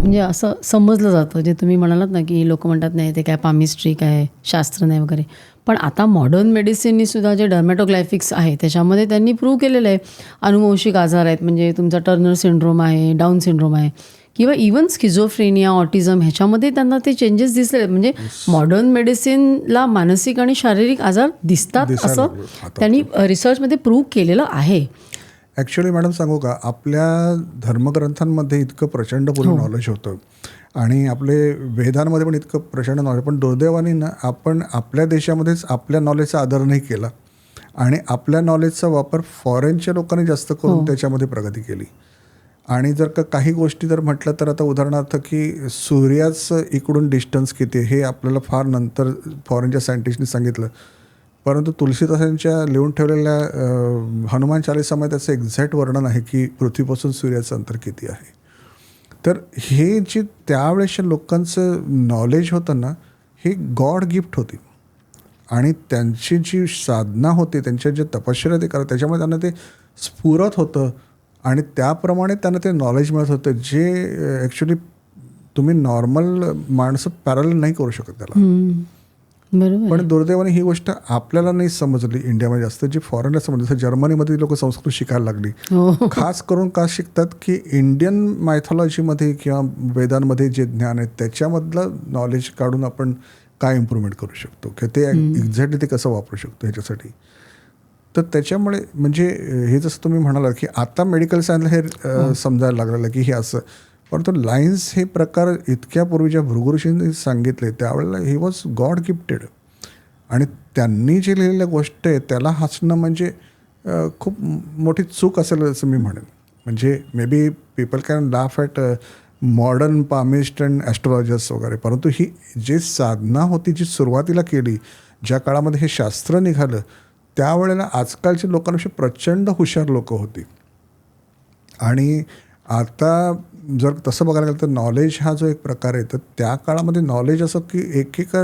म्हणजे असं समजलं जातं. जे तुम्ही म्हणालात ना, की लोकं म्हणतात नाही ते काय पामिस्ट्री काय शास्त्र नाही वगैरे. पण आता मॉडर्न मेडिसिननी सुद्धा जे डर्मॅटोग्लायफिक्स आहे त्याच्यामध्ये त्यांनी प्रूव्ह केलेलं आहे. अनुवंशिक आजार आहेत म्हणजे तुमचा टर्नर सिंड्रोम आहे, डाऊन सिंड्रोम आहे किंवा इव्हन स्किझोफ्रेनिया, ऑटिझम ह्याच्यामध्ये त्यांना ते चेंजेस दिसले आहेत. म्हणजे मॉडर्न मेडिसिनला मानसिक आणि शारीरिक आजार दिसतात दिसायला असं लागले. आता त्यांनी रिसर्चमध्ये प्रूव्ह केलेलं आहे. ॲक्च्युली मॅडम सांगू का, आपल्या धर्मग्रंथांमध्ये इतकं प्रचंड पूर्वी नॉलेज होतं आणि आपले वेदांमध्ये पण इतकं प्रचंड नॉलेज, पण दुर्दैवाने ना आपण आपल्या देशामध्येच आपल्या नॉलेजचा आदर नाही केला आणि आपल्या नॉलेजचा वापर फॉरेनच्या लोकांनी जास्त करून त्याच्यामध्ये प्रगती केली. आणि जर का काही गोष्टी जर म्हटलं तर आता उदाहरणार्थ की सूर्याचं इकडून डिस्टन्स किती हे आपल्याला फार नंतर फॉरेनच्या सायंटिस्टनी सांगितलं, परंतु तुलसीदासांच्या लिहून ठेवलेल्या हनुमान चालीसामध्ये त्याचं एक्झॅक्ट वर्णन आहे की पृथ्वीपासून सूर्याचं अंतर किती आहे. तर हे जे त्यावेळेसच्या लोकांचं नॉलेज होतं ना, हे गॉड गिफ्ट होती आणि त्यांची जी साधना होती, त्यांच्या जे तपश्चर्या ते करत त्याच्यामुळे त्यांना ते स्फुरत होतं आणि त्याप्रमाणे त्यांना ते नॉलेज मिळत होतं जे ॲक्च्युली तुम्ही नॉर्मल माणसं पॅरल नाही करू शकत त्याला. बरोबर. पण दुर्दैवाने ही गोष्ट आपल्याला नाही समजली इंडियामध्ये जास्त, जी फॉरेनला समजली. जसं जर्मनीमध्ये लोक संस्कृत शिकायला लागली. खास करून का शिकतात की इंडियन मायथॉलॉजीमध्ये किंवा वेदांमध्ये जे ज्ञान आहे त्याच्यामधलं नॉलेज काढून आपण काय इम्प्रूव्हमेंट करू शकतो किंवा ते एक्झॅक्टली ते कसं वापरू शकतो ह्याच्यासाठी. तर त्याच्यामुळे म्हणजे हे जसं तुम्ही म्हणाला की आता मेडिकल सायन्सला हे समजायला लागलेलं की हे असं, परंतु लाईन्स हे प्रकार इतक्या पूर्वीच्या भृगु ऋषींनी सांगितले त्यावेळेला ही वॉज गॉड गिफ्टेड आणि त्यांनी जे लिहिलेल्या गोष्ट आहे त्याला हसणं म्हणजे खूप मोठी चूक असेल असं मी म्हणेन. म्हणजे may be people can laugh at modern palmist and astrologers वगैरे, परंतु ही जी साधना होती जी सुरुवातीला केली, ज्या काळामध्ये हे शास्त्र निघालं त्यावेळेला आजकालच्या लोकांपेक्षा प्रचंड हुशार लोकं होती. आणि आता जर तसं बघायला गेलं तर नॉलेज हा जो एक प्रकार आहे तर त्या काळामध्ये नॉलेज असं की एकेका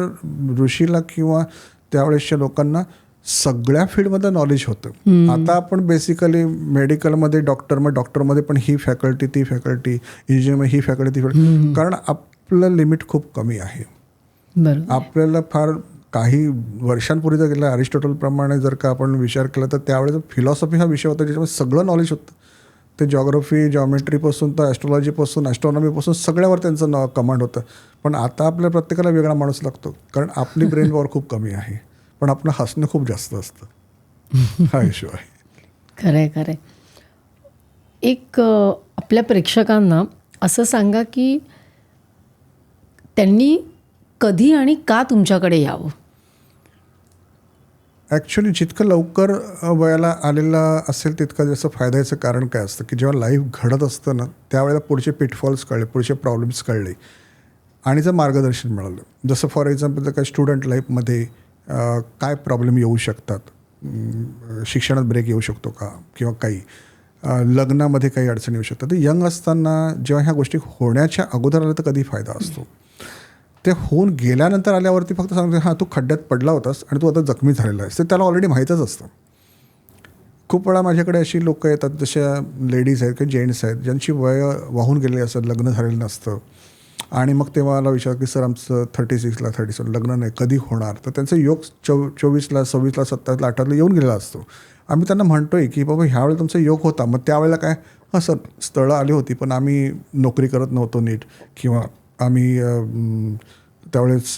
ऋषीला किंवा त्यावेळेसच्या लोकांना सगळ्या फील्डमधलं नॉलेज होतं. आता आपण बेसिकली मेडिकलमध्ये डॉक्टरमध्ये पण ही फॅकल्टी ती फॅकल्टी, इंजिनिअरमध्ये ही फॅकल्टी ती फॅकल्टी, कारण आपलं लिमिट खूप कमी आहे. आपल्याला फार काही वर्षांपूर्वी जर गेलं अरिस्टॉटलप्रमाणे जर का आपण विचार केला तर त्यावेळेस फिलॉसॉफी हा विषय होता ज्याच्यामध्ये सगळं नॉलेज होतं. ते जॉग्रफी, जॉमेट्रीपासून तर ॲस्ट्रॉलॉजीपासून ॲस्ट्रॉनॉमीपासून सगळ्यावर त्यांचं कमांड होतं. पण आता आपल्या प्रत्येकाला वेगळा माणूस लागतो कारण आपली ब्रेन पॉवर खूप कमी आहे, पण आपलं हसणं खूप जास्त असतं. हा इश्यू आहे. खरं आहे. एक आपल्या प्रेक्षकांना असं सांगा की त्यांनी कधी आणि का तुमच्याकडे यावं? ॲक्च्युली जितकं लवकर वयाला आलेला असेल तितकं जास्त फायद्याचं कारण काय असतं की जेव्हा लाईफ घडत असतं ना त्यावेळेला पुढचे पिटफॉल्स कळले, पुढचे प्रॉब्लेम्स कळले आणि जर मार्गदर्शन मिळालं. जसं फॉर एक्झाम्पल जर काही स्टुडंट लाईफमध्ये काय प्रॉब्लेम येऊ शकतात, शिक्षणात ब्रेक येऊ शकतो का किंवा काही लग्नामध्ये काही अडचणी येऊ शकतात. तर यंग असताना जेव्हा ह्या गोष्टी होण्याच्या अगोदर आल्या तर कधी फायदा असतो. ते होऊन गेल्यानंतर आल्यावरती फक्त सांगतो हां तू खड्ड्यात पडला होतास आणि तू आता जखमी झालेला आहेस, ते त्याला ऑलरेडी माहीतच असतं. खूप वेळा माझ्याकडे अशी लोकं येतात जशा लेडीज आहेत किंवा जेंट्स आहेत ज्यांची वय वाहून गेलेली असतात, लग्न झालेलं नसतं आणि मग तेव्हा मला विचार की सर आमचं 36ला 37 लग्न नाही कधी होणार. तर त्यांचं योग 24ला 26ला 27ला 18ला येऊन गेलेला असतो. आम्ही त्यांना म्हणतो आहे की बाबा ह्यावेळेला तुमचा योग होता, मग त्यावेळेला काय हां सर स्थळं आली होती पण आम्ही नोकरी करत नव्हतो नीट किंवा आम्ही त्यावेळेस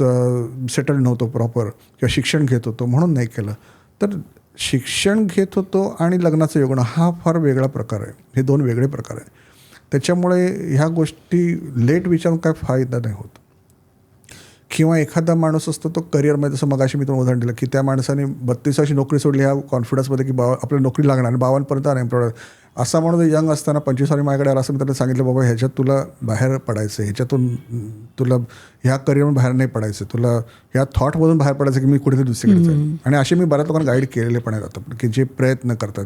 सेटल नव्हतो प्रॉपर किंवा शिक्षण घेत होतो म्हणून नाही केलं. तर शिक्षण घेत होतो आणि लग्नाचं योगणं हा फार वेगळा प्रकार आहे. हे दोन वेगळे प्रकार आहे. त्याच्यामुळे ह्या गोष्टी लेट विचारून काय फायदा नाही होत. किंवा एखादा माणूस असतो तो करिअरमध्ये, जसं मगाशी मी तुम्हाला उदाहरण दिलं की त्या माणसाने 32 वर्षी नोकरी सोडली ह्या कॉन्फिडन्समध्ये की आपल्याला नोकरी लागणार आणि 52पर्यंत अनएम्प्लॉयड. असा माणूस यंग असताना 25 वर्षी माझ्याकडे आला असं मी त्याला सांगितलं बाबा ह्याच्यात तुला बाहेर पडायचं आहे, ह्याच्यातून तुला ह्या करिअरमधून बाहेर नाही पडायचं, तुला ह्या थॉटमधून बाहेर पडायचं की मी कुठेतरी दुसरीकडे जाईल. आणि असे मी बऱ्याच लोकांना गाईड केलेले पण आहेत आता की जे प्रयत्न करतात.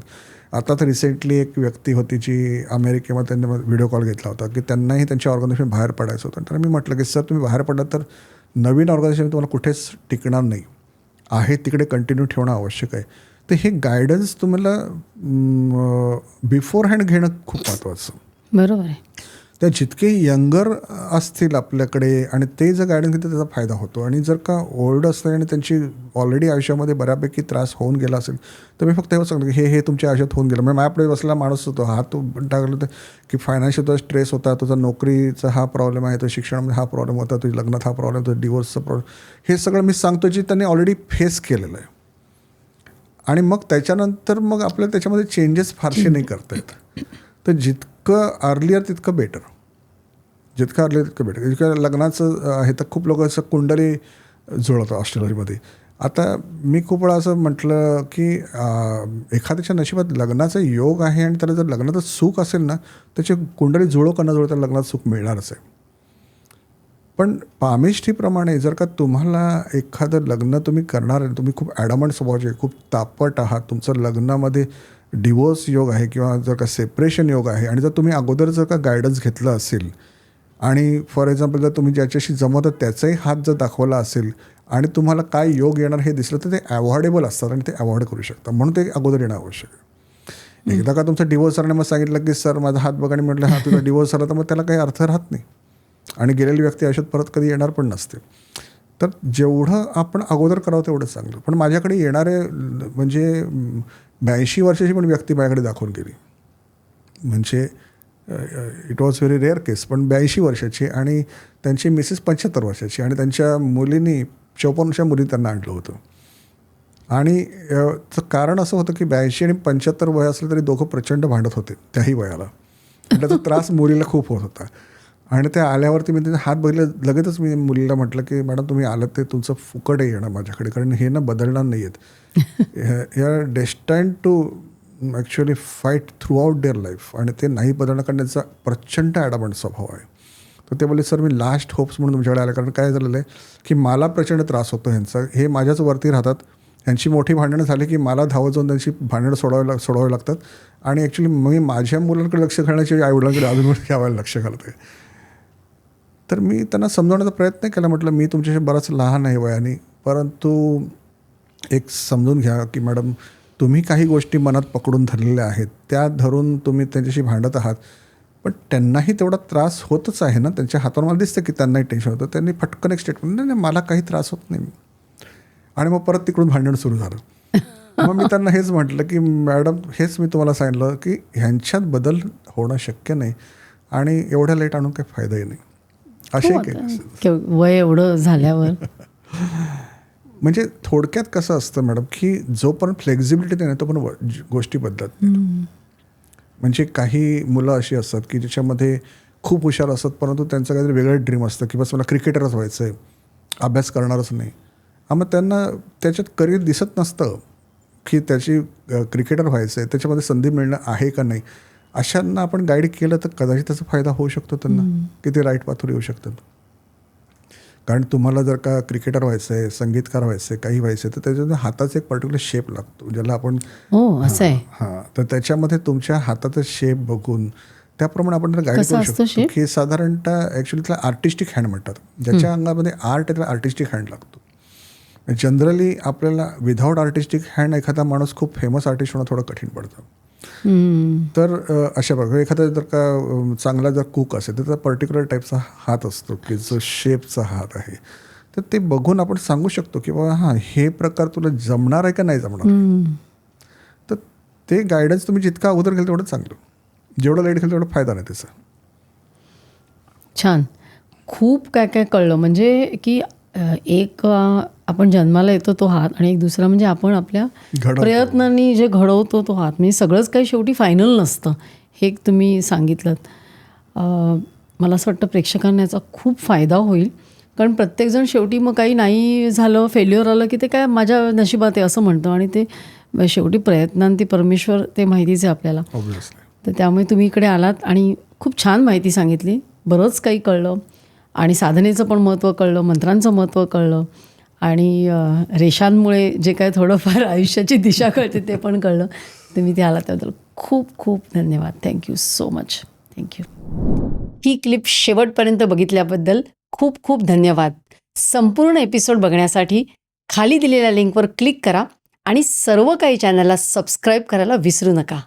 आता तर रिसेंटली एक व्यक्ती होती जी अमेरिकेमध्ये त्यांनी व्हिडिओ कॉल घेतला होता की त्यांनाही त्यांच्या ऑर्गनायझेशन बाहेर पडायचं होतं. तर मी म्हटलं की सर तुम्ही बाहेर पडलात तर नवीन ऑर्गनायझेशन तुम्हाला कुठेच टिकणार नाही आहे, तिकडे कंटिन्यू ठेवणं आवश्यक आहे. तर हे गायडन्स तुम्हाला बिफोर हँड घेणं खूप महत्त्वाचं. बरोबर आहे. त्या जितके यंगर असतील आपल्याकडे आणि ते जर गायडन्स घेतलं त्याचा फायदा होतो. आणि जर का ओल्ड असतं आणि त्यांची ऑलरेडी आयुष्यामध्ये बऱ्यापैकी त्रास होऊन गेला असेल तर मी फक्त एवढं सांगतो की हे तुमच्या आयुष्यात होऊन गेलं. म्हणजे माझ्यापुढे बसलेला माणूस होतो, हा तो टाकलं तर की फायनान्शियल तुझा स्ट्रेस होता, तुझा नोकरीचा हा प्रॉब्लेम आहे, तुझ्या शिक्षणामध्ये हा प्रॉब्लेम होता, तुझ्या लग्नात हा प्रॉब्लेम, तुझा डिवोर्सचा प्रॉब्लेम, हे सगळं मी सांगतो जे त्यांनी ऑलरेडी फेस केलेलं आहे. आणि मग त्याच्यानंतर मग आपल्याला त्याच्यामध्ये चेंजेस फारसे नाही करता येत. तर जितकं अर्लियर तितकं बेटर, जितकं अर्लियर तितकं बेटर. जितकं लग्नाचं आहे तर खूप लोक असं कुंडली जुळवतात ऑस्ट्रेलियामध्ये. आता मी खूप वेळा असं म्हटलं की एखाद्याच्या नशिबात लग्नाचा योग आहे आणि त्याला जर लग्नाचं सुख असेल ना त्याची कुंडली जुळो का न जुळो त्याला लग्नात सुख मिळणारच आहे. पण पामिष्टीप्रमाणे जर का तुम्हाला एखादं लग्न तुम्ही करणार आहे, तुम्ही खूप ॲडमंट स्वभावाचे, खूप तापट आहात, तुमचं लग्नामध्ये डिवोर्स योग आहे किंवा जर का सेपरेशन योग आहे आणि जर तुम्ही अगोदर जर का गायडन्स घेतलं असेल आणि फॉर एक्झाम्पल जर तुम्ही ज्याच्याशी जमतं त्याचाही हात जर दाखवला असेल आणि तुम्हाला काय योग येणार हे दिसलं तर ते अवॉइडेबल असतात आणि ते अवॉइड करू शकतात. म्हणून ते अगोदर येणं आवश्यक आहे. एकदा का तुमचा डिवोर्स झाला मग सांगितलं की सर माझा हात बघा आणि म्हटलं हा तुझा डिवोर्स झाला तर मग त्याला काही अर्थ राहत नाही आणि गेलेली व्यक्ती आयुष्यात परत कधी येणार पण नसते. तर जेवढं आपण अगोदर करावं तेवढं चांगलं. पण माझ्याकडे येणारे म्हणजे 82 वर्षाची पण व्यक्ती माझ्याकडे दाखवून गेली. म्हणजे इट वॉज व्हेरी रेअर केस, पण 82 वर्षाची आणि त्यांची मिसेस 75 वर्षाची आणि त्यांच्या मुलींनी 54 वर्षाच्या मुली त्यांना आणलं होतं. आणि त्याचं कारण असं होतं की 82 आणि 75 वय असलं तरी दोघं प्रचंड भांडत होते त्याही वयाला. त्याचा त्रास मुलीला खूप होत होता. आणि त्या आल्यावरती मी त्यांचे हात बघितले, लगेचच मी मुलीला म्हटलं की मॅडम तुम्ही आलं ते तुमचं फुकट आहे येणं माझ्याकडे, कारण हे ना बदलणार नाही आहेत. हे are destined to actually fight throughout their life आणि ते नाही बदलणं कारण त्यांचा प्रचंड ॲडमंट स्वभाव आहे. तर ते बोलले सर मी लास्ट होप्स म्हणून तुमच्याकडे आलं, कारण काय झालेलं आहे की मला प्रचंड त्रास होतो ह्यांचा, हे माझ्याच वरती राहतात, यांची मोठी भांडणं झाली की मला धावत जाऊन त्यांची भांडणं सोडवावी लागतात आणि ॲक्च्युली मी माझ्या मुलांकडे लक्ष घालण्याची आईवडिलांकडे अजून घ्यावायला लक्ष घालते. तर मी त्यांना समजवण्याचा प्रयत्न केला, म्हटलं मी तुमच्याशी बराच लहान आहे वयाने, परंतु एक समजून घ्या की मॅडम तुम्ही काही गोष्टी मनात पकडून धरलेल्या आहेत, त्या धरून तुम्ही त्यांच्याशी भांडत आहात, पण त्यांनाही तेवढा त्रास होतच आहे ना. त्यांच्या हातावर मला दिसतं की त्यांनाही टेन्शन होतं. त्यांनी फटकन एक स्टेटमेंट, नाही मला काही त्रास होत नाही. आणि मग परत तिकडून भांडण सुरू झालं. मग मी त्यांना हेच म्हटलं की मॅडम हेच मी तुम्हाला सांगितलं की ह्यांच्यात बदल होणं शक्य नाही आणि एवढ्या लेट आणून काही फायदाही नाही. असे वय एवढं झाल्यावर म्हणजे थोडक्यात कसं असतं मॅडम की जोपर्यंत फ्लेक्झिबिलिटी नाही ना तोपर्यंत गोष्टी बदलत नाही. म्हणजे काही मुलं अशी असतात की ज्याच्यामध्ये खूप हुशार असतात, परंतु त्यांचं काहीतरी वेगळं ड्रीम असतं की बस मला क्रिकेटरच व्हायचं आहे, अभ्यास करणारच नाही. मग त्यांना त्याच्यात करिअर दिसत नसतं की त्याची क्रिकेटर व्हायचं आहे, त्याच्यामध्ये संधी मिळणं आहे का नाही. अशांना आपण गाईड केलं तर कदाचित त्याचा फायदा होऊ शकतो त्यांना, की ते राईट पाथवर येऊ शकतात. कारण तुम्हाला जर का क्रिकेटर व्हायचं आहे, संगीतकार व्हायचं आहे, काही व्हायचं आहे तर त्याच्यामध्ये हाताचा एक पर्टिक्युलर शेप लागतो ज्याला आपण असं आहे. हां, तर त्याच्यामध्ये तुमच्या हाताचा शेप बघून त्याप्रमाणे आपण त्याला गाईड करू शकतो की साधारणतः ॲक्च्युली त्याला आर्टिस्टिक हँड म्हणतात. ज्याच्या अंगामध्ये आर्ट आहे त्याला आर्टिस्टिक हँड लागतो. जनरली आपल्याला विदाऊट आर्टिस्टिक हँड एखादा माणूस खूप फेमस आर्टिस्ट होणं थोडं कठीण पडतं. तर अशा प्रकारे एखादा जर का चांगला जर कुक असेल तर त्याचा पर्टिक्युलर टाईपचा हात असतो की जो शेपचा हात आहे, तर ते बघून आपण सांगू शकतो की बाबा हां हे प्रकार तुला जमणार आहे का नाही जमणार. तर ते गायडन्स तुम्ही जितका अगोदर केलं तेवढं चांगलं, जेवढं लेट केलं तेवढं फायदा नाही त्याचा. छान. खूप काय काय कळलं. म्हणजे की एक आपण जन्माला येतो तो हात आणि एक दुसरा म्हणजे आपण आपल्या प्रयत्नांनी जे घडवतो तो हात. म्हणजे सगळंच काही शेवटी फायनल नसतं, हे तुम्ही सांगितलं. मला असं वाटतं प्रेक्षकांना याचा खूप फायदा होईल, कारण प्रत्येकजण शेवटी मग काही नाही झालं, फेल्युअर आलं की ते काय माझ्या नशिबात आहे असं म्हणतं आणि ते शेवटी प्रयत्नांती परमेश्वर ते माहितीच आहे आपल्याला. तर त्यामुळे तुम्ही इकडे आलात आणि खूप छान माहिती सांगितली, बरंच काही कळलं आणि साधनेचं पण महत्त्व कळलं, मंत्रांचं महत्त्व कळलं आणि रेषांमुळे जे काय थोडंफार आयुष्याची दिशा कळते ते पण कळलं. तुम्ही ते आला त्याबद्दल खूप खूप धन्यवाद. Thank you so much. थँक्यू. ही क्लिप शेवटपर्यंत बघितल्याबद्दल खूप खूप धन्यवाद. संपूर्ण एपिसोड बघण्यासाठी खाली दिलेल्या लिंकवर क्लिक करा आणि सर्व काही चॅनलला सबस्क्राईब करायला विसरू नका.